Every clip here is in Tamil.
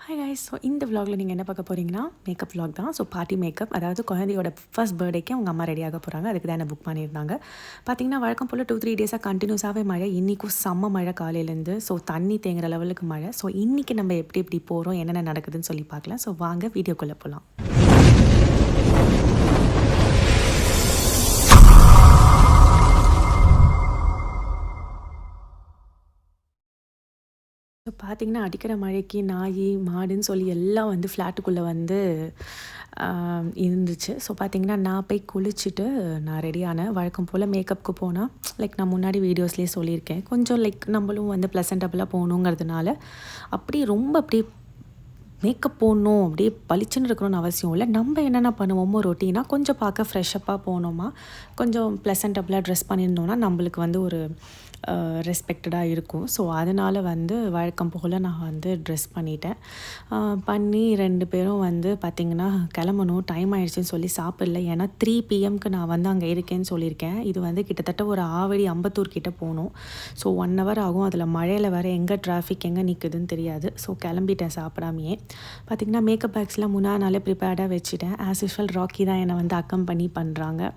Hi guys. ஸோ இந்த விலாகில் நீங்கள் என்ன பார்க்க போகிறீங்கன்னா மேக்கப் விலாக் தான். ஸோ பார்ட்டி மேக்கப், அதாவது குழந்தையோட ஃபர்ஸ்ட் பர்த்டேக்கு அவங்க அம்மா ரெடியாக போகிறாங்க. அதுக்கு தான் என்ன புக் பண்ணியிருந்தாங்க. பார்த்தீங்கன்னா வழக்கம் போல் 2-3 டேஸாக கண்டினியூஸாகவே மழை. இன்றைக்கும் செம்ம மழை காலையிலேருந்து. ஸோ தண்ணி தேங்குற லெவலுக்கு மழை. ஸோ இன்றைக்கி நம்ம எப்படி போகிறோம், என்னென்ன நடக்குதுன்னு சொல்லி பார்க்கலாம். ஸோ வாங்க வீடியோக்குள்ளே போகலாம். ஸோ பார்த்திங்கன்னா அடிக்கிற மழைக்கு நாய் மாடுன்னு சொல்லி எல்லாம் வந்து ஃப்ளாட்டுக்குள்ளே வந்து இருந்துச்சு. ஸோ பார்த்திங்கன்னா நான் போய் குளிச்சுட்டு நான் ரெடியானேன். வழக்கம் போல் மேக்கப்புக்கு போனால் லைக் நான் முன்னாடி வீடியோஸ்லேயே சொல்லியிருக்கேன், கொஞ்சம் லைக் நம்மளும் வந்து ப்ளசன்டபுளாக போகணுங்கிறதுனால அப்படியே மேக்கப் போடணும் அப்படியே பளிச்சுன்னு இருக்கணும்னு அவசியம் இல்லை. நம்ம என்னென்ன பண்ணுவோமோ ரொட்டீனாக கொஞ்சம் பார்க்க ஃப்ரெஷ்ஷப்பாக போனோமா, கொஞ்சம் ப்ளசன்டபுளாக ட்ரெஸ் பண்ணியிருந்தோன்னா நம்மளுக்கு வந்து ஒரு ரெஸ்பெக்டடாக இருக்கும். ஸோ அதனால் வந்து வழக்கம் போல் நான் வந்து ட்ரெஸ் பண்ணி 2 பேரும் வந்து பார்த்திங்கன்னா கிளம்பணும். டைம் ஆகிடுச்சின்னு சொல்லி சாப்பிடல. ஏன்னா 3 PM நான் வந்து அங்கே இருக்கேன்னு சொல்லியிருக்கேன். இது வந்து கிட்டத்தட்ட ஒரு ஆவடி அம்பத்தூர் கிட்டே போகணும். ஸோ 1 hour ஆகும். அதில் மழையில் வேறு எங்கே டிராஃபிக் எங்கே நிற்குதுன்னு தெரியாது. ஸோ கிளம்பிட்டேன் சாப்பிடாமையே. பார்த்திங்கன்னா மேக்கப் பேக்ஸ்லாம் முன்னாடி நாளே ப்ரிப்பேர்டாக வச்சுட்டேன். ஆஸ் யூஷுவல் ராக்கி தான் என்னை வந்து அக்கம்பனி பண்ணுறாங்க.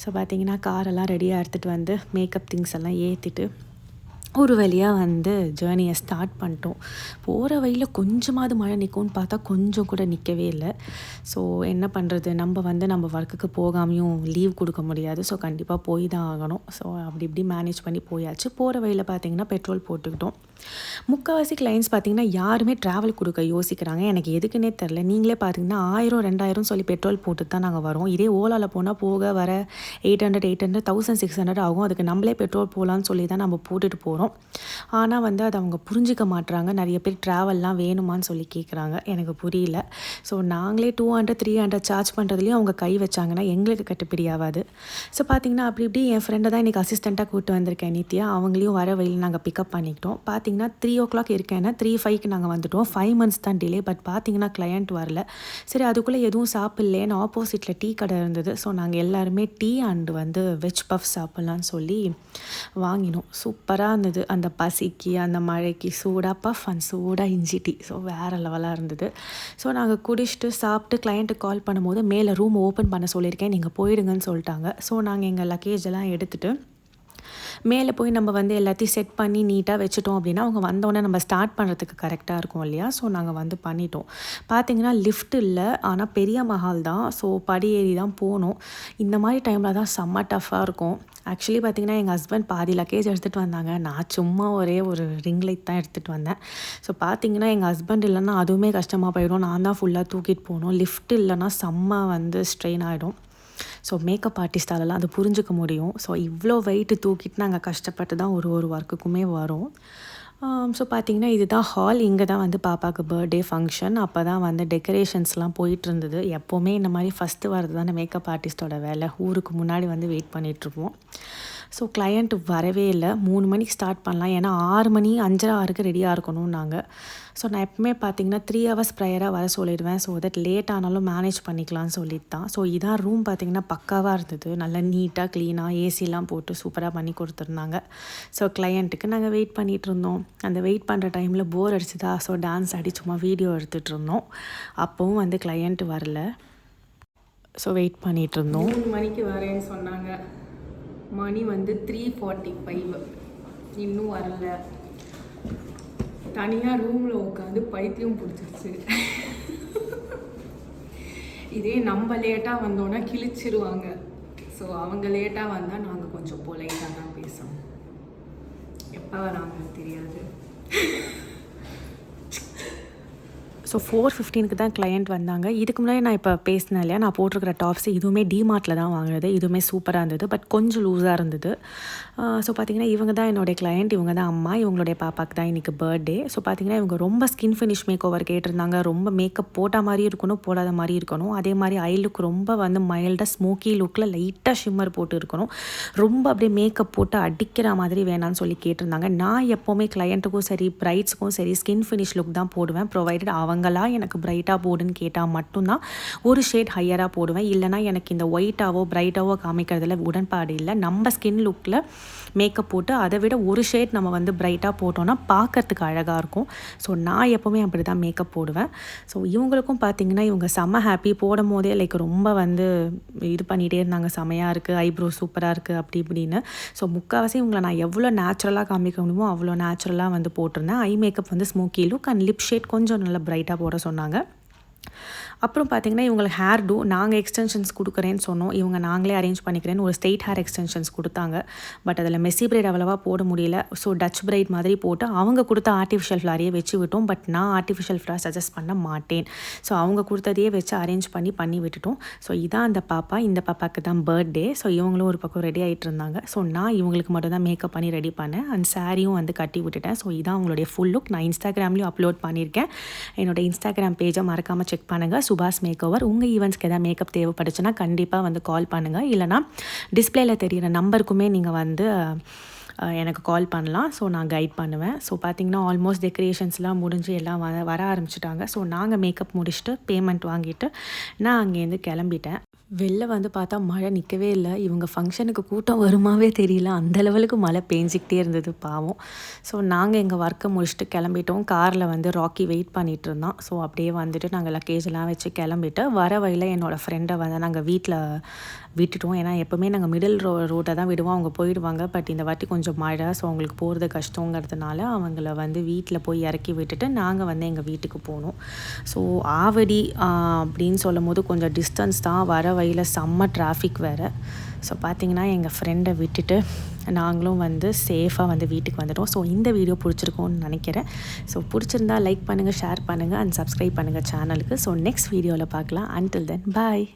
ஸோ பார்த்திங்கன்னா காரெல்லாம் ரெடியாக எடுத்துகிட்டு வந்து மேக்கப் திங்ஸ் எல்லாம் ஏற்றிட்டு ஒரு வழியாக வந்து ஜேர்னியை ஸ்டார்ட் பண்ணிட்டோம். போகிற வழியில் கொஞ்சமாவது மழை நிற்கும்னு பார்த்தா கொஞ்சம் கூட நிற்கவே இல்லை. ஸோ என்ன பண்ணுறது, நம்ம ஒர்க்குக்கு போகாமையும் லீவ் கொடுக்க முடியாது. ஸோ கண்டிப்பாக போய் தான் ஆகணும். ஸோ இப்படி மேனேஜ் பண்ணி போயாச்சு. போகிற வழியில் பார்த்திங்கன்னா பெட்ரோல் போட்டுக்கிட்டோம். முக்கால்வாசி கிளைண்ட்ஸ் பார்த்திங்கன்னா யாருமே ட்ராவல் கொடுக்க யோசிக்கிறாங்க. எனக்கு எதுக்குன்னே தெரில. நீங்களே பார்த்திங்கன்னா 1000-2000 சொல்லி பெட்ரோல் போட்டு தான் நாங்கள் வரோம். இதே ஓலாவில் போனால் போக வர 800 1600 ஆகும். அதுக்கு நம்மளே பெட்ரோல் போகலான்னு சொல்லி தான் நம்ம போட்டுட்டு போகிறோம். ஆனால் வந்து அதை அவங்க புரிஞ்சிக்க மாட்டுறாங்க. நிறைய பேர் ட்ராவல்லாம் வேணுமான்னு சொல்லி கேட்குறாங்க. எனக்கு புரியல. ஸோ நாங்களே 200-300 சார்ஜ் பண்ணுறதுலேயும் அவங்க கை வச்சாங்கன்னா எங்களுக்கு கட்டுப்படி ஆகாது. ஸோ பார்த்திங்கன்னா அப்படி என் ஃப்ரெண்டை தான் இன்றைக்கி அசிஸ்டண்ட்டாக கூப்பிட்டு வந்திருக்கேன் நித்யா. அவங்களையும் வர வழியில் நாங்கள் பிக்கப் பண்ணிக்கிட்டோம். பார்த்திங்கன்னா 3 o'clock இருக்கேன்னா 3:05 நாங்கள் வந்துவிட்டோம். 5 months தான் டிலே. பட் பார்த்திங்கன்னா கிளையண்ட் வரல. சரி அதுக்குள்ளே எதுவும் சாப்பிட்லேன்னு ஆப்போசிட்டில் டீ கடை இருந்தது. ஸோ நாங்கள் எல்லாருமே டீ அண்டு வந்து வெஜ் பஃப் சாப்பிட்லான்னு சொல்லி வாங்கினோம். சூப்பராக இருந்தது. அந்த பசிக்கு அந்த மழைக்கு சூடாக பஃப் அண்ட் சூடாக இஞ்சி டீ. ஸோ வேறு லெவலாக இருந்தது. ஸோ நாங்கள் குடிச்சிட்டு சாப்பிட்டு கிளையண்ட்டுக்கு கால் பண்ணும்போது மேலே ரூம் ஓப்பன் பண்ண சொல்லியிருக்கேன், நீங்கள் போயிடுங்கன்னு சொல்லிட்டாங்க. ஸோ நாங்கள் எங்கள் லக்கேஜ் எல்லாம் எடுத்துகிட்டு மேலே போய் நம்ம வந்து எல்லாத்தையும் செட் பண்ணி நீட்டாக வச்சுட்டோம் அப்படின்னா அவங்க வந்தோடனே நம்ம ஸ்டார்ட் பண்ணுறதுக்கு கரெக்டாக இருக்கும் இல்லையா. ஸோ நாங்கள் வந்து பண்ணிட்டோம். பார்த்திங்கன்னா லிஃப்ட் இல்லை, ஆனால் பெரிய மஹால் தான். ஸோ படி ஏறி தான் போகணும். இந்த மாதிரி டைமில் தான் செம்ம டஃப்பாக இருக்கும். ஆக்சுவலி பார்த்திங்கன்னா எங்கள் ஹஸ்பண்ட் பாதி லக்கேஜ் எடுத்துகிட்டு வந்தாங்க. நான் சும்மா ஒரே ஒரு ரிங் லைட் தான் எடுத்துகிட்டு வந்தேன். ஸோ பார்த்திங்கன்னா எங்கள் ஹஸ்பண்ட் இல்லைன்னா அதுவுமே கஷ்டமாக போயிடும். நான் தான் ஃபுல்லாக தூக்கிட்டு போகணும். லிஃப்ட் இல்லைன்னா செம்ம வந்து ஸ்ட்ரெயின் ஆகிடும். ஸோ மேக்கப் ஆர்டிஸ்டாலலாம் அது புரிஞ்சிக்க முடியும். ஸோ இவ்வளோ வெயிட்டு தூக்கிட்டு நாங்கள் கஷ்டப்பட்டு தான் ஒரு ஒர்க்குக்குமே வரோம். ஸோ பார்த்திங்கன்னா இதுதான் ஹால். இங்கே தான் வந்து பாப்பாவுக்கு பர்த்டே ஃபங்க்ஷன். அப்போ தான் வந்து டெக்கரேஷன்ஸ்லாம் போயிட்டுருந்தது. எப்போவுமே இந்த மாதிரி ஃபஸ்ட்டு வரது தானே மேக்கப் ஆர்டிஸ்ட்டோட வேலை. ஊருக்கு முன்னாடி வந்து வெயிட் பண்ணிகிட்ருப்போம். ஸோ கிளையண்ட் வரவே இல்லை. 3 மணிக்கு ஸ்டார்ட் பண்ணலாம், ஏன்னா 6 மணி 5:30 ரெடியாக இருக்கணும் நாங்கள். ஸோ நான் எப்பவுமே பார்த்திங்கன்னா 3 hours ப்ரையராக வர சொல்லிடுவேன். ஸோ தட் லேட் ஆனாலும் மேனேஜ் பண்ணிக்கலாம்னு சொல்லிட்டு தான். ஸோ இதான் ரூம் பார்த்திங்கன்னா பக்காவாக இருந்தது. நல்லா நீட்டாக க்ளீனாக ஏசிலாம் போட்டு சூப்பராக பண்ணி கொடுத்துருந்தாங்க. ஸோ கிளையண்ட்டுக்கு நாங்கள் வெயிட் பண்ணிகிட்டு இருந்தோம். அந்த வெயிட் பண்ணுற டைமில் போர் அடிச்சுதா, ஸோ டான்ஸ் ஆடி சும்மா வீடியோ எடுத்துகிட்டு இருந்தோம். அப்போவும் வந்து கிளையண்ட் வரல. ஸோ வெயிட் பண்ணிகிட்டு இருந்தோம். 3 மணிக்கு வரேன்னு சொன்னாங்க. மணி வந்து 3:45. இன்னும் வரல. தனியாக ரூமில் உட்காந்து பைத்தியம் பிடிச்சிருச்சு. இதே நம்ம லேட்டாக வந்தோன்னா கிழிச்சிருவாங்க. ஸோ அவங்க லேட்டாக வந்தால் நாங்கள் கொஞ்சம் பொலைட்டாக தான் பேசணும். எப்போ வராங்கன்னு தெரியாது. ஸோ 4:15 தான் கிளையண்ட் வந்தாங்க. இதுக்கு முன்னாடி நான் இப்போ பேசினேன் இல்லையா, நான் போட்டிருக்கிற டாப்ஸ் இதுவுமே டிமார்ட்டில் தான் வாங்கினது. இதுவுமே சூப்பராக இருந்தது. பட் கொஞ்சம் லூஸாக இருந்தது. ஸோ பார்த்திங்கன்னா இவங்க தான் என்னுடைய கிளையண்ட். இவங்க தான் அம்மா. இவங்களுடைய பாப்பாவுக்கு தான் இன்றைக்கி பர்த்டே. ஸோ பார்த்திங்கன்னா இவங்க ரொம்ப ஸ்கின் ஃபினிஷ் மேக் ஓவர் கேட்டிருந்தாங்க. ரொம்ப மேக்கப் போட்ட மாதிரி இருக்கணும், போடாத மாதிரி இருக்கணும். அதே மாதிரி ஐ லுக் ரொம்ப வந்து மைல்டாக ஸ்மோக்கி லுக்கில் லைட்டாக ஷிம்மர் போட்டு இருக்கணும். ரொம்ப அப்படியே மேக்கப் போட்டு அடிக்கிற மாதிரி வேணான்னு சொல்லி கேட்டிருந்தாங்க. நான் எப்போவுமே கிளையண்ட்டுக்கும் சரி பிரைட்ஸுக்கும் சரி ஸ்கின் ஃபினிஷ் லுக் தான் போடுவேன், ப்ரொவைடட் அவங்க அங்கெல்லாம் எனக்கு பிரைட்டாக போடுன்னு கேட்டால் மட்டும்தான் ஒரு ஷேட் ஹையராக போடுவேன். இல்லைனா எனக்கு இந்த ஒயிட்டாவோ பிரைட்டாவோ காமிக்கிறதுல உடன்பாடு இல்லை. நம்ம ஸ்கின் லுக்கில் மேக்கப் போட்டு அதை விட ஒரு ஷேட் நம்ம வந்து பிரைட்டாக போட்டோன்னா பார்க்கறதுக்கு அழகாக இருக்கும். ஸோ நான் எப்போவுமே அப்படி தான் மேக்கப் போடுவேன். ஸோ இவங்களுக்கும் பார்த்திங்கன்னா இவங்க செம்ம ஹாப்பி. போடும் போதே லைக் ரொம்ப வந்து இது பண்ணிகிட்டே இருந்தாங்க, செமையாக இருக்குது, ஐப்ரோ சூப்பராக இருக்குது அப்படி இப்படின்னு. ஸோ முக்கால்வாசி இவங்களை நான் எவ்வளோ நேச்சுரலாக காமிக்க முடியுமோ அவ்வளோ நேச்சுரலாக வந்து போட்டிருந்தேன். ஐ மேக்கப் வந்து smoky look and lip shade கொஞ்சம் நல்லா பிரைட்டாக போட சொன்னாங்க. அப்புறம் பார்த்திங்கன்னா இவங்களுக்கு ஹேர் டூ நாங்கள் எக்ஸ்டென்ஷன்ஸ் கொடுக்குறேன்னு சொன்னோம். இவங்க நாங்களே அரேஞ்ச் பண்ணிக்கிறேன்னு ஒரு ஸ்ட்ரெயிட் ஹேர் எக்ஸ்டென்ஷன்ஸ் கொடுத்தாங்க. பட் அதில் மெஸ்ஸி பிரைட் அவ்வளோவா போட முடியல. ஸோ டச் பிரைட் மாதிரி போட்டு அவங்க கொடுத்த ஆர்டிஃபிஷியல் ஃப்ளாரையே வச்சு விட்டோம். பட் நான் ஆர்டிஃபிஷியல் ஃப்ளார் சஜஸ்ட் பண்ண மாட்டேன். ஸோ அவங்க கொடுத்ததையே வச்சு அரேஞ்ச் பண்ணி விட்டுட்டோம். ஸோ இதான் அந்த பாப்பா. இந்த பாப்பாவுக்கு தான் பர்த்டே. ஸோ இவங்களும் ஒரு பக்கம் ரெடி ஆகிட்டு இருந்தாங்க. ஸோ நான் இவங்களுக்கு மட்டும் தான் மேக்கப் பண்ணி ரெடி பண்ணேன். அண்ட் சாரியும் வந்து கட்டி விட்டுட்டேன். ஸோ இதான் அவங்களுடைய ஃபுல் லுக். நான் இன்ஸ்டாகிராம்லேயும் அப்லோட் பண்ணியிருக்கேன். என்னோடய இன்ஸ்டாகிராம் பேஜை மறக்காமல் செக் பண்ணுங்கள். சுபாஷ் மேக்கோவர். உங்கள் ஈவெண்ட்ஸ்க்கு எதாவது மேக்கப் தேவைப்படுச்சுன்னா கண்டிப்பாக வந்து கால் பண்ணுங்கள். இல்லைனா டிஸ்பிளேல தெரிகிற நம்பருக்குமே நீங்கள் வந்து எனக்கு கால் பண்ணலாம். ஸோ நான் கைட் பண்ணுவேன். ஸோ பார்த்திங்கன்னா ஆல்மோஸ்ட் டெக்கரேஷன்ஸ்லாம் முடிஞ்சு எல்லாம் வர ஆரம்பிச்சிட்டாங்க. ஸோ நாங்கள் மேக்கப் முடிச்சுட்டு பேமெண்ட் வாங்கிட்டு நான் அங்கேருந்து கிளம்பிட்டேன். வெளில வந்து பார்த்தா மழை நிற்கவே இல்லை. இவங்க ஃபங்க்ஷனுக்கு கூட்டம் வருமாவே தெரியல, அந்த லெவலுக்கு மழை பேஞ்சிக்கிட்டே இருந்தது பாவம். ஸோ நாங்கள் எங்கள் ஒர்க்கை முடிச்சுட்டு கிளம்பிட்டோம். காரில் வந்து ராக்கி வெயிட் பண்ணிகிட்டு இருந்தான். ஸோ அப்படியே வந்துட்டு நாங்கள் லக்கேஜெலாம் வச்சு கிளம்பிட்டு வர வழியில் என்னோடய ஃப்ரெண்டை வந்து நாங்கள் வீட்டில் விட்டுட்டோம். ஏன்னா எப்போவுமே நாங்கள் மிடில் ரோட்டை தான் விடுவோம், அவங்க போயிடுவாங்க. பட் இந்த வாட்டி கொஞ்சம் மழை, ஸோ அவங்களுக்கு போகிறது கஷ்டங்கிறதுனால அவங்கள வந்து வீட்டில் போய் இறக்கி விட்டுட்டு நாங்கள் வந்து எங்கள் வீட்டுக்கு போனோம். ஸோ ஆவடி அப்படின்னு சொல்லும் போது கொஞ்சம் டிஸ்டன்ஸ் தான். வர வழியில் செம்ம டிராஃபிக் வேறு. ஸோ பார்த்திங்கன்னா எங்கள் ஃப்ரெண்டை விட்டுட்டு நாங்களும் வந்து சேஃபாக வந்து வீட்டுக்கு வந்துட்டோம். ஸோ இந்த வீடியோ பிடிச்சிருக்கோன்னு நினைக்கிறேன். ஸோ பிடிச்சிருந்தா லைக் பண்ணுங்கள், ஷேர் பண்ணுங்கள் அண்ட் சப்ஸ்கிரைப் பண்ணுங்கள் சேனலுக்கு. ஸோ நெக்ஸ்ட் வீடியோவில் பார்க்கலாம். அன்டில் தென் பாய்.